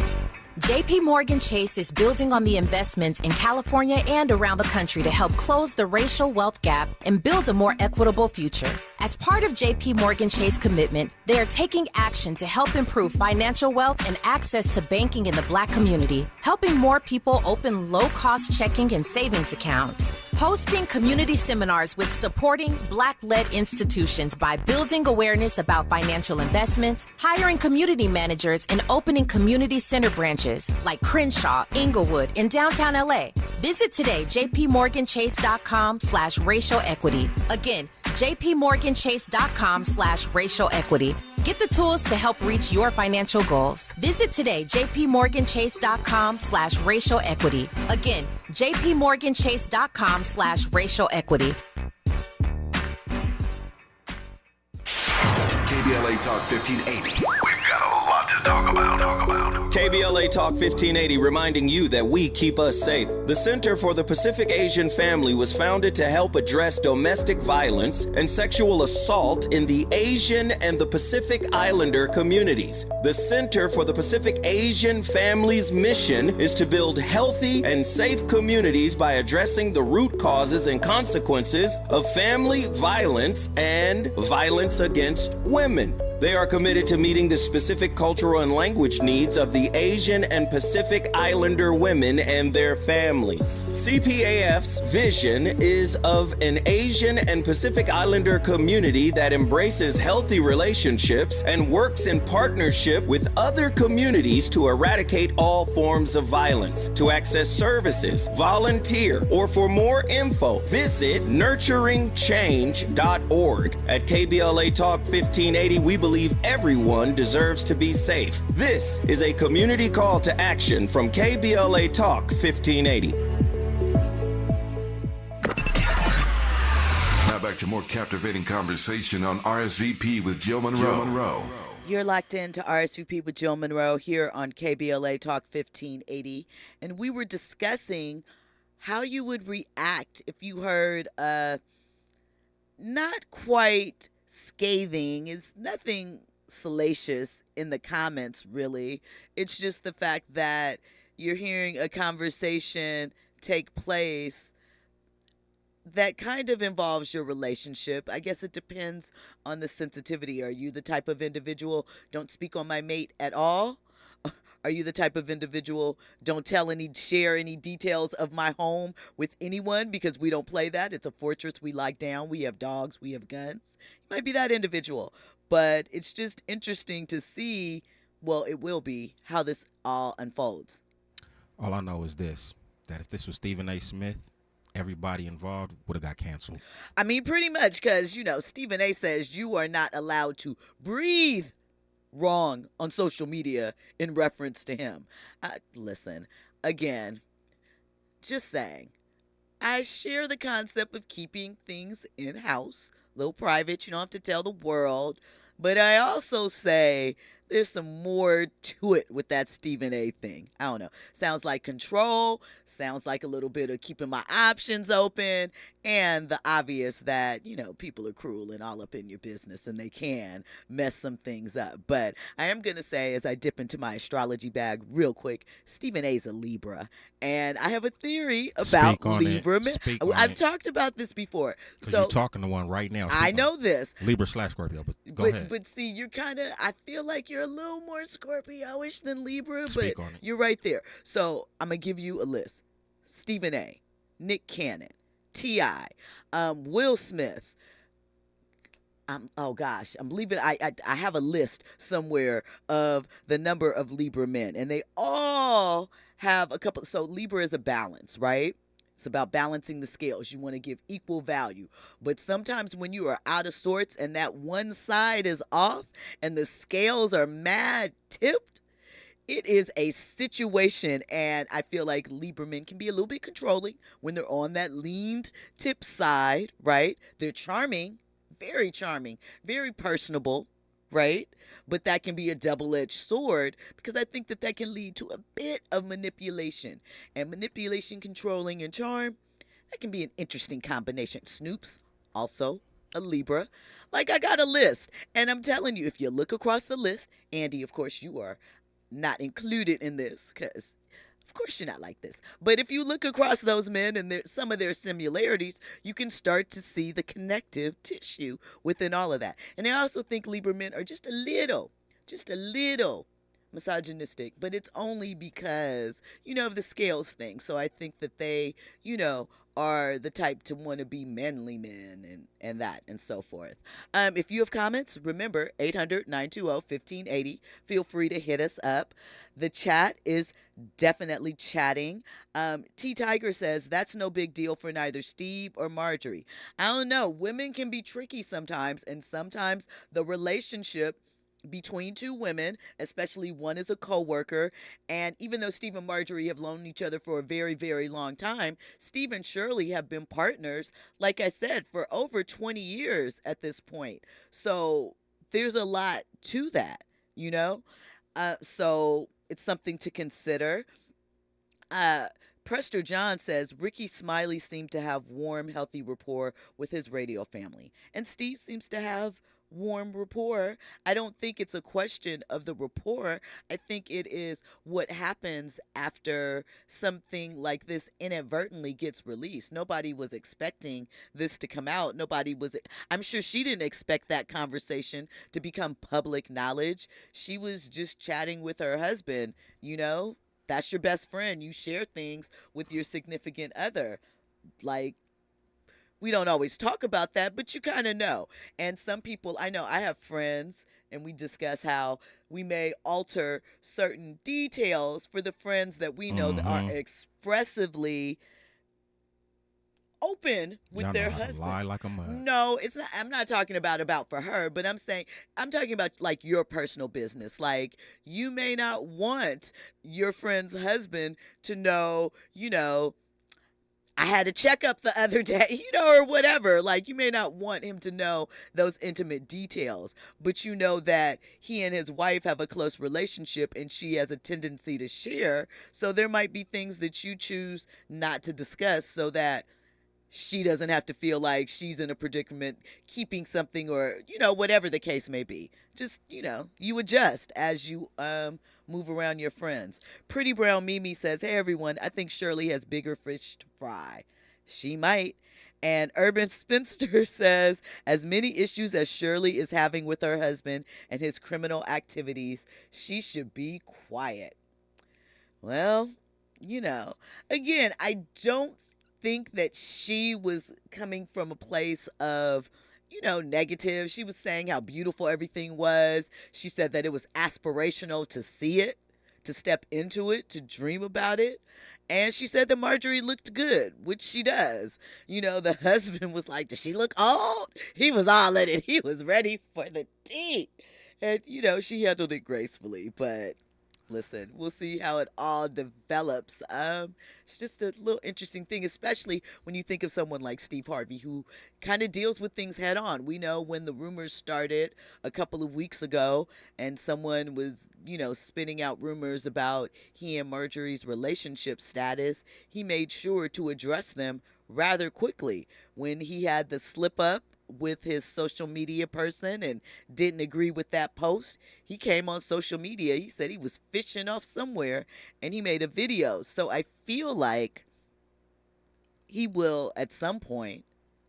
JP Morgan Chase is building on the investments in California and around the country to help close the racial wealth gap and build a more equitable future. As part of JP Morgan Chase commitment, they are taking action to help improve financial wealth and access to banking in the Black community, helping more people open low-cost checking and savings accounts, hosting community seminars with supporting Black-led institutions by building awareness about financial investments, hiring community managers, and opening community center branches like Crenshaw, Inglewood, and downtown LA. Visit today, jpmorganchase.com/racial equity. Again, jpmorganchase.com/racial equity. Get the tools to help reach your financial goals. Visit today, jpmorganchase.com/racial equity. Again, jpmorganchase.com/racial equity. KBLA Talk 1580. We've got a lot to talk about. KBLA Talk 1580 reminding you that we keep us safe. The Center for the Pacific Asian Family was founded to help address domestic violence and sexual assault in the Asian and the Pacific Islander communities. The Center for the Pacific Asian Family's mission is to build healthy and safe communities by addressing the root causes and consequences of family violence and violence against women. They are committed to meeting the specific cultural and language needs of the Asian and Pacific Islander women and their families. CPAF's vision is of an Asian and Pacific Islander community that embraces healthy relationships and works in partnership with other communities to eradicate all forms of violence. To access services, volunteer, or for more info, visit nurturingchange.org. At KBLA Talk 1580, we believe everyone deserves to be safe. This is a community call to action from KBLA Talk 1580. Now back to more captivating conversation on RSVP with Jill Munroe. You're locked into RSVP with Jill Munroe here on KBLA Talk 1580. And we were discussing how you would react if you heard not quite scathing, it's nothing salacious in the comments, really. It's just the fact that you're hearing a conversation take place that kind of involves your relationship. I guess it depends on the sensitivity. Are you the type of individual, don't speak on my mate at all? Are you the type of individual, don't share any details of my home with anyone because we don't play that? It's a fortress we lock down. We have dogs. We have guns. You might be that individual. But it's just interesting to see, well, it will be, how this all unfolds. All I know is this, that if this was Stephen A. Smith, everybody involved would have got canceled. I mean, pretty much, because, Stephen A. says you are not allowed to breathe wrong on social media in reference to him. Listen, again, just saying, I share the concept of keeping things in-house, a little private. You don't have to tell the world. But I also say there's some more to it with that Stephen A. thing. I don't know. Sounds like control. Sounds like a little bit of keeping my options open. And the obvious that, people are cruel and all up in your business and they can mess some things up. But I am going to say, as I dip into my astrology bag real quick, Stephen A. is a Libra. And I have a theory about Libra. I've talked about this before. Because you're talking to one right now. I know this. Libra/Scorpio, but go ahead. But see, you're I feel like you're a little more Scorpio-ish than Libra, Speak but on it. You're right there. So I'm going to give you a list. Stephen A., Nick Cannon, T.I., Will Smith. Oh gosh, I'm leaving. I have a list somewhere of the number of Libra men, and they all have a couple. So Libra is a balance, right? It's about balancing the scales. You want to give equal value. But sometimes when you are out of sorts and that one side is off and the scales are mad tipped, it is a situation. And I feel like Libra men can be a little bit controlling when they're on that leaned tip side, right? They're charming, very personable, right? But that can be a double-edged sword because I think that can lead to a bit of manipulation. And manipulation, controlling, and charm, that can be an interesting combination. Snoop's also a Libra. Like, I got a list. And I'm telling you, if you look across the list, Andy, of course, you are not included in this because of course you're not like this. But if you look across those men and some of their similarities, you can start to see the connective tissue within all of that. And I also think Libra men are just a little misogynistic, but it's only because, of the scales thing. So I think that they, are the type to want to be manly men and that and so forth. If you have comments, remember 800-920-1580. Feel free to hit us up. The chat is definitely chatting. T Tiger says that's no big deal for neither Steve or Marjorie. I don't know. Women can be tricky sometimes, and sometimes the relationship between two women, especially one is a co-worker, and even though Steve and Marjorie have known each other for a very, very long time, Steve and Shirley have been partners, like I said, for over 20 years at this point. So there's a lot to that, so it's something to consider. Prester John says Ricky Smiley seemed to have warm, healthy rapport with his radio family, and Steve seems to have warm rapport. I don't think it's a question of the rapport. I think it is what happens after something like this inadvertently gets released. Nobody was expecting this to come out. I'm sure she didn't expect that conversation to become public knowledge. She was just chatting with her husband, That's your best friend. You share things with your significant other. Like, we don't always talk about that, but you kind of know. And some people, I know I have friends, and we discuss how we may alter certain details for the friends that we know that are expressively open with their husband. Lie like a mug. No, it's not. I'm not talking about for her, but I'm talking about like your personal business. Like, you may not want your friend's husband to know, I had a checkup the other day, or whatever. Like, you may not want him to know those intimate details, but you know that he and his wife have a close relationship and she has a tendency to share. So there might be things that you choose not to discuss so that she doesn't have to feel like she's in a predicament keeping something or, whatever the case may be. Just, you adjust as you move around your friends. Pretty Brown Mimi says, hey, everyone, I think Shirley has bigger fish to fry. She might. And Urban Spinster says, as many issues as Shirley is having with her husband and his criminal activities, she should be quiet. Well, again, I don't think that she was coming from a place of, negative. She was saying how beautiful everything was. She said that it was aspirational to see it, to step into it, to dream about it. And she said that Marjorie looked good, which she does. The husband was like, does she look old? He was all in it. He was ready for the tea. And, she handled it gracefully. But listen, we'll see how it all develops. It's just a little interesting thing, especially when you think of someone like Steve Harvey, who kind of deals with things head on. We know when the rumors started a couple of weeks ago and someone was, spinning out rumors about he and Marjorie's relationship status, he made sure to address them rather quickly. When he had the slip up with his social media person and didn't agree with that post, he came on social media. He said he was fishing off somewhere and he made a video. So I feel like he will at some point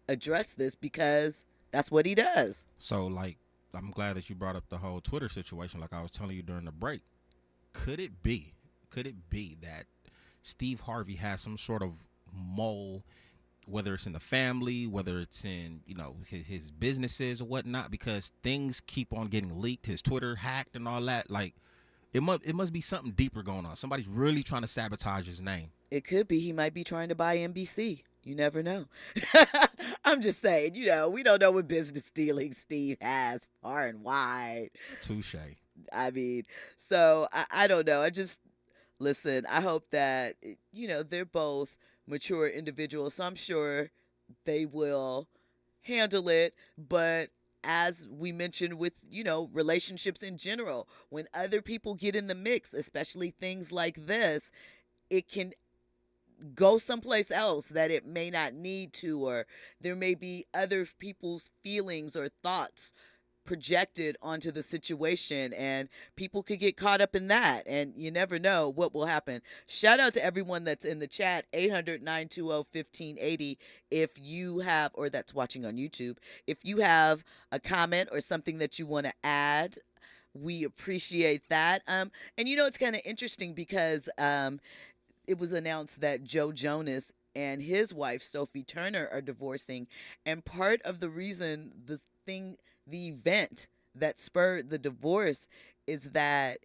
address this because that's what he does. So, like, I'm glad that you brought up the whole Twitter situation, like I was telling you during the break. Could it be that Steve Harvey has some sort of mole whether it's in the family, whether it's in, you know, his businesses or whatnot, because things keep on getting leaked, his Twitter hacked and all that. Like, it must be something deeper going on. Somebody's really trying to sabotage his name. It could be he might be trying to buy NBC. You never know. I'm just saying, you know, we don't know what business dealings Steve has far and wide. Touche. I mean, so I don't know. Listen, I hope that, you know, they're both mature individuals. So I'm sure they will handle it. But as we mentioned with, you know, relationships in general, when other people get in the mix, especially things like this, it can go someplace else that it may not need to, or there may be other people's feelings or thoughts projected onto the situation, and people could get caught up in that, and you never know what will happen. Shout out to everyone that's in the chat, 800-920-1580, if you have, or that's watching on YouTube, if you have a comment or something that you want to add, we appreciate that. And you know, it's kind of interesting because it was announced that Joe Jonas and his wife, Sophie Turner, are divorcing. And part of the reason the event that spurred the divorce is that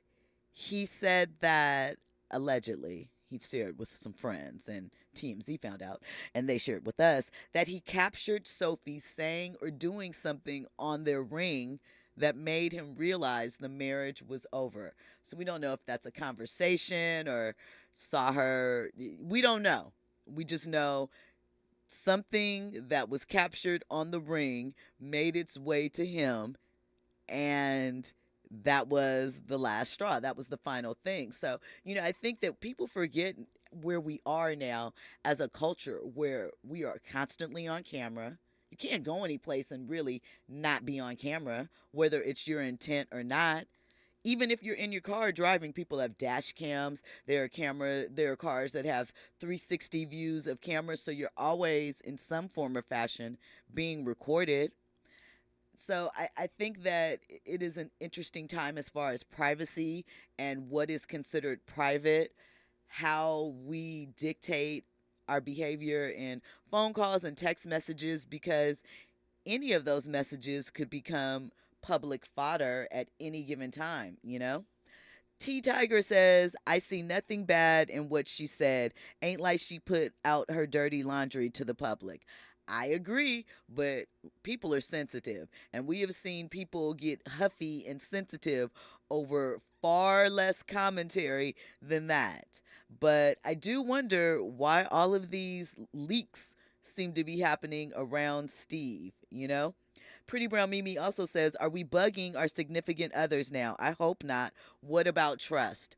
he said that allegedly, he shared with some friends and TMZ found out, and they shared with us, that he captured Sophie saying or doing something on their ring that made him realize the marriage was over. So we don't know if that's a conversation or saw her. We don't know. We just know something that was captured on the ring made its way to him, and that was the last straw. That was the final thing. So, you know, I think that people forget where we are now as a culture, where we are constantly on camera. You can't go any place and really not be on camera, whether it's your intent or not. Even if you're in your car driving, people have dash cams. There are cars that have 360 views of cameras, so you're always in some form or fashion being recorded. So I think that it is an interesting time as far as privacy and what is considered private, how we dictate our behavior in phone calls and text messages, because any of those messages could become public fodder at any given time, you know? T Tiger says, I see nothing bad in what she said. Ain't like she put out her dirty laundry to the public. I agree, but people are sensitive, and we have seen people get huffy and sensitive over far less commentary than that. But I do wonder why all of these leaks seem to be happening around Steve, you know? Pretty Brown Mimi also says, are we bugging our significant others now? I hope not. What about trust?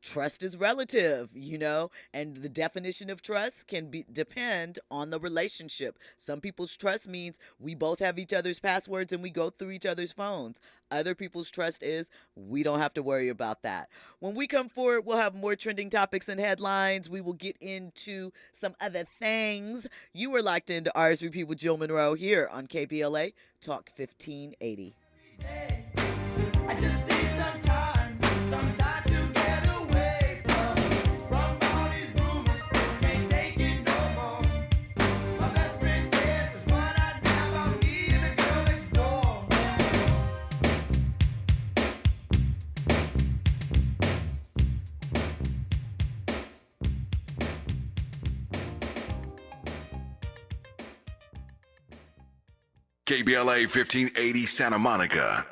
Trust is relative, you know, and the definition of trust can depend on the relationship. Some people's trust means we both have each other's passwords and we go through each other's phones. Other people's trust is we don't have to worry about that. When we come forward, we'll have more trending topics and headlines. We will get into some other things. You are locked into RSVP with Jill Munroe here on KBLA Talk 1580. I just need some time to get away from all these rumors. Can't take it no more. My best friend said it was what I know about me and the girl next door. KBLA 1580 Santa Monica.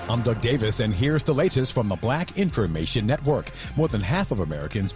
I'm Doug Davis, and here's the latest from the Black Information Network. More than half of Americans